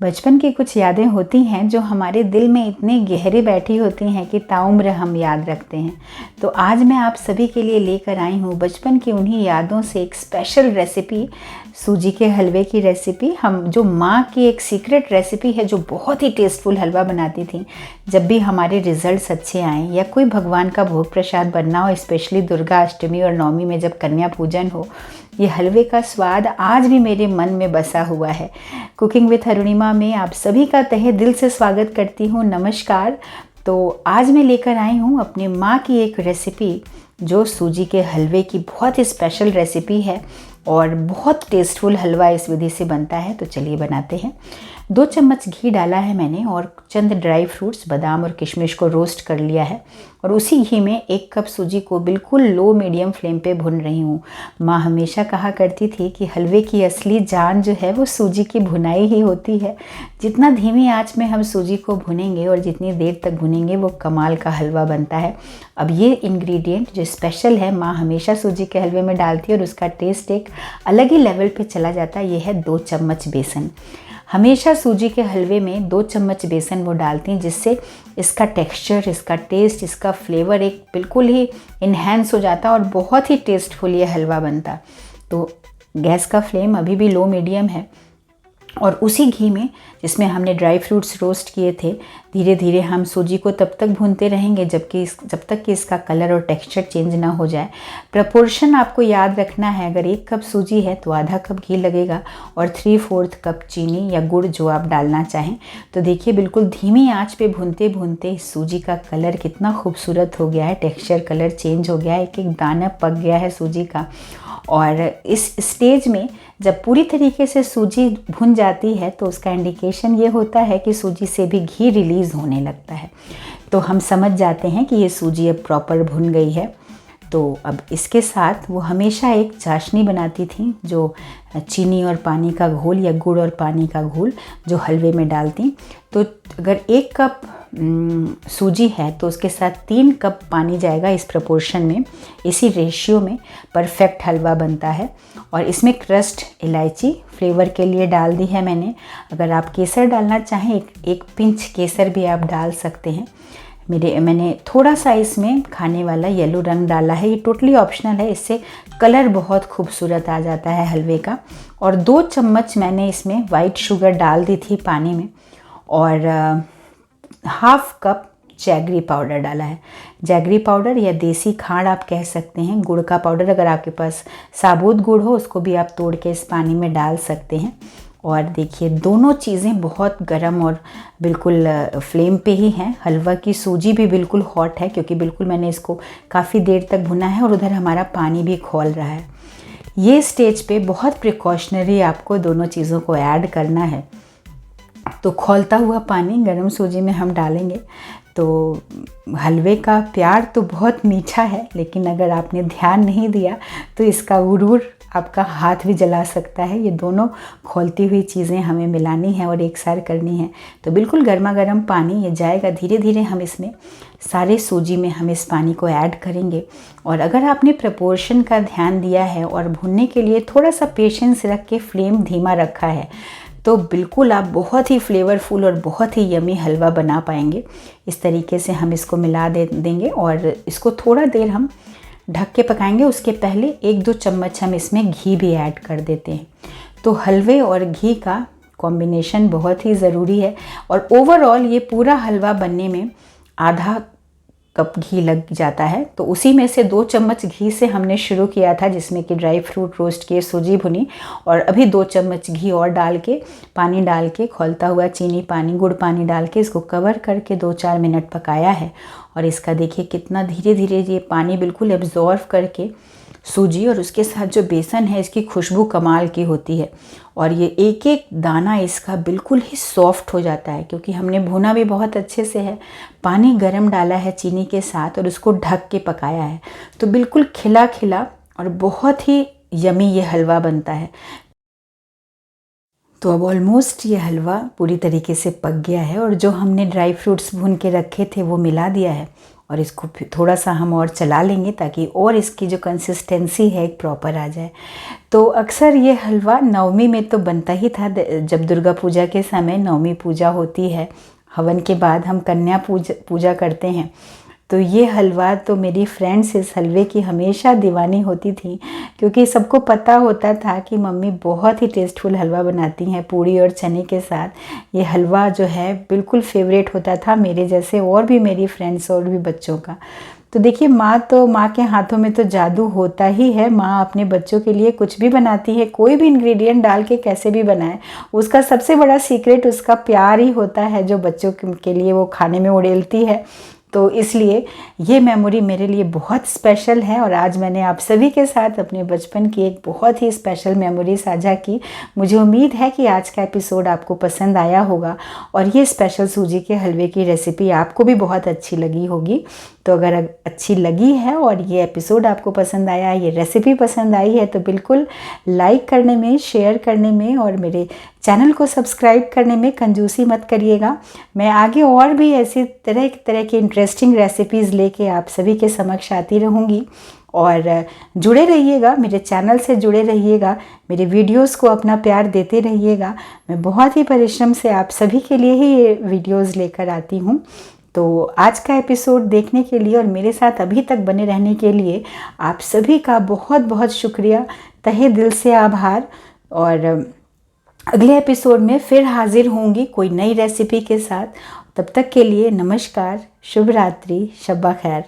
बचपन की कुछ यादें होती हैं जो हमारे दिल में इतने गहरे बैठी होती हैं कि ताउम्र हम याद रखते हैं। तो आज मैं आप सभी के लिए लेकर आई हूँ बचपन की उन्हीं यादों से एक स्पेशल रेसिपी, सूजी के हलवे की रेसिपी। हम जो माँ की एक सीक्रेट रेसिपी है जो बहुत ही टेस्टफुल हलवा बनाती थी। जब भी हमारे रिजल्ट्स अच्छे आएँ या कोई भगवान का भोग प्रसाद बनना हो, स्पेशली दुर्गा अष्टमी और नवमी में जब कन्या पूजन हो, ये हलवे का स्वाद आज भी मेरे मन में बसा हुआ है। कुकिंग विथ अरुणिमा में आप सभी का तहे दिल से स्वागत करती हूँ। नमस्कार। तो आज मैं लेकर आई हूँ अपनी माँ की एक रेसिपी जो सूजी के हलवे की बहुत ही स्पेशल रेसिपी है और बहुत टेस्टफुल हलवा इस विधि से बनता है। तो चलिए बनाते हैं। 2 चम्मच घी डाला है मैंने और चंद ड्राई फ्रूट्स बादाम और किशमिश को रोस्ट कर लिया है और उसी घी में 1 कप सूजी को बिल्कुल लो मीडियम फ्लेम पे भून रही हूँ। माँ हमेशा कहा करती थी कि हलवे की असली जान जो है वो सूजी की भुनाई ही होती है। जितना धीमी आंच में हम सूजी को भुनेंगे और जितनी देर तक भुनेंगे वो कमाल का हलवा बनता है। अब ये इंग्रेडिएंट जो स्पेशल है माँ हमेशा सूजी के हलवे में डालती है और उसका टेस्ट एक अलग ही लेवल पे चला जाता है। ये है 2 चम्मच बेसन। हमेशा सूजी के हलवे में 2 चम्मच बेसन वो डालती हैं जिससे इसका टेक्सचर, इसका टेस्ट, इसका फ्लेवर एक बिल्कुल ही इन्हेंस हो जाता और बहुत ही टेस्टफुल ये हलवा बनता। तो गैस का फ्लेम अभी भी लो मीडियम है और उसी घी में जिसमें हमने ड्राई फ्रूट्स रोस्ट किए थे, धीरे धीरे हम सूजी को तब तक भूनते रहेंगे जब तक कि इसका कलर और टेक्सचर चेंज ना हो जाए। प्रपोर्शन आपको याद रखना है, अगर 1 कप सूजी है तो आधा कप घी लगेगा और 3/4 कप चीनी या गुड़ जो आप डालना चाहें। तो देखिए बिल्कुल धीमी आंच पे भूनते भूनते सूजी का कलर कितना खूबसूरत हो गया है, टेक्सचर कलर चेंज हो गया है, एक एक दाना पक गया है सूजी का। और इस स्टेज में जब पूरी तरीके से सूजी भुन जाती है तो उसका इंडिकेशन ये होता है कि सूजी से भी घी रिलीज़ होने लगता है। तो हम समझ जाते हैं कि ये सूजी अब प्रॉपर भुन गई है। तो अब इसके साथ वो हमेशा एक चाशनी बनाती थी जो चीनी और पानी का घोल या गुड़ और पानी का घोल जो हलवे में डालती। तो अगर 1 कप सूजी है तो उसके साथ 3 कप पानी जाएगा। इस प्रपोर्शन में, इसी रेशियो में परफेक्ट हलवा बनता है। और इसमें क्रस्ट इलायची फ्लेवर के लिए डाल दी है मैंने। अगर आप केसर डालना चाहें, एक पिंच केसर भी आप डाल सकते हैं। मैंने थोड़ा सा इसमें खाने वाला येलो रंग डाला है, ये टोटली ऑप्शनल है, इससे कलर बहुत खूबसूरत आ जाता है हलवे का। और 2 चम्मच मैंने इसमें वाइट शुगर डाल दी थी पानी में और हाफ कप जैगरी पाउडर डाला है। जैगरी पाउडर या देसी खांड आप कह सकते हैं, गुड़ का पाउडर। अगर आपके पास साबुत गुड़ हो उसको भी आप तोड़ के इस पानी में डाल सकते हैं। और देखिए दोनों चीज़ें बहुत गर्म और बिल्कुल फ्लेम पे ही हैं। हलवा की सूजी भी बिल्कुल हॉट है क्योंकि बिल्कुल मैंने इसको काफ़ी देर तक भुना है और उधर हमारा पानी भी खौल रहा है। ये स्टेज पे बहुत प्रिकॉशनरी आपको दोनों चीज़ों को ऐड करना है। तो खौलता हुआ पानी गर्म सूजी में हम डालेंगे। तो हलवे का प्यार तो बहुत मीठा है, लेकिन अगर आपने ध्यान नहीं दिया तो इसका गुरूर आपका हाथ भी जला सकता है। ये दोनों खौलती हुई चीज़ें हमें मिलानी है और एक साथ करनी है। तो बिल्कुल गर्मा गर्म पानी ये जाएगा, धीरे धीरे हम इसमें सारे सूजी में हम इस पानी को ऐड करेंगे। और अगर आपने प्रपोर्शन का ध्यान दिया है और भुनने के लिए थोड़ा सा पेशेंस रख के फ्लेम धीमा रखा है तो बिल्कुल आप बहुत ही फ्लेवरफुल और बहुत ही यमी हलवा बना पाएंगे। इस तरीके से हम इसको मिला देंगे और इसको थोड़ा देर हम ढक के पकाएंगे। उसके पहले 1-2 चम्मच हम इसमें घी भी ऐड कर देते हैं। तो हलवे और घी का कॉम्बिनेशन बहुत ही ज़रूरी है और ओवरऑल ये पूरा हलवा बनने में आधा कप घी लग जाता है। तो उसी में से 2 चम्मच घी से हमने शुरू किया था जिसमें कि ड्राई फ्रूट रोस्ट किए, सूजी भुनी और अभी 2 चम्मच घी और डाल के, पानी डाल के, खौलता हुआ चीनी पानी, गुड़ पानी डाल के इसको कवर करके 2-4 मिनट पकाया है। और इसका देखिए कितना धीरे धीरे ये पानी बिल्कुल एब्जॉर्व करके सूजी और उसके साथ जो बेसन है इसकी खुशबू कमाल की होती है। और ये एक एक दाना इसका बिल्कुल ही सॉफ्ट हो जाता है क्योंकि हमने भुना भी बहुत अच्छे से है, पानी गरम डाला है चीनी के साथ और उसको ढक के पकाया है। तो बिल्कुल खिला खिला और बहुत ही यमी ये हलवा बनता है। तो अब ऑलमोस्ट ये हलवा पूरी तरीके से पक गया है और जो हमने ड्राई फ्रूट्स भून के रखे थे वो मिला दिया है और इसको फिर थोड़ा सा हम और चला लेंगे ताकि और इसकी जो कंसिस्टेंसी है एक प्रॉपर आ जाए। तो अक्सर ये हलवा नवमी में तो बनता ही था। जब दुर्गा पूजा के समय नवमी पूजा होती है, हवन के बाद हम कन्या पूजा करते हैं, तो ये हलवा तो मेरी फ्रेंड्स इस हलवे की हमेशा दीवानी होती थी, क्योंकि सबको पता होता था कि मम्मी बहुत ही टेस्टफुल हलवा बनाती हैं पूड़ी और चने के साथ। ये हलवा जो है बिल्कुल फेवरेट होता था मेरे जैसे और भी मेरी फ्रेंड्स और भी बच्चों का। तो देखिए, माँ के हाथों में तो जादू होता ही है। माँ अपने बच्चों के लिए कुछ भी बनाती है, कोई भी इंग्रेडिएंट डाल के कैसे भी बनाए, उसका सबसे बड़ा सीक्रेट उसका प्यार ही होता है जो बच्चों के लिए वो खाने में उड़ेलती है। तो इसलिए ये मेमोरी मेरे लिए बहुत स्पेशल है और आज मैंने आप सभी के साथ अपने बचपन की एक बहुत ही स्पेशल मेमोरी साझा की। मुझे उम्मीद है कि आज का एपिसोड आपको पसंद आया होगा और ये स्पेशल सूजी के हलवे की रेसिपी आपको भी बहुत अच्छी लगी होगी। तो अगर अच्छी लगी है और ये एपिसोड आपको पसंद आया, ये रेसिपी पसंद आई है, तो बिल्कुल लाइक करने में, शेयर करने में और मेरे चैनल को सब्सक्राइब करने में कंजूसी मत करिएगा। मैं आगे और भी ऐसी तरह की इंटरेस्टिंग रेसिपीज़ लेके आप सभी के समक्ष आती रहूँगी। और जुड़े रहिएगा, मेरे चैनल से जुड़े रहिएगा, मेरे वीडियोस को अपना प्यार देते रहिएगा। मैं बहुत ही परिश्रम से आप सभी के लिए ही ये वीडियोस लेकर आती हूँ। तो आज का एपिसोड देखने के लिए और मेरे साथ अभी तक बने रहने के लिए आप सभी का बहुत बहुत शुक्रिया, तहे दिल से आभार। और अगले एपिसोड में फिर हाजिर होंगी कोई नई रेसिपी के साथ। तब तक के लिए नमस्कार, शुभ रात्रि, शब्बा खैर।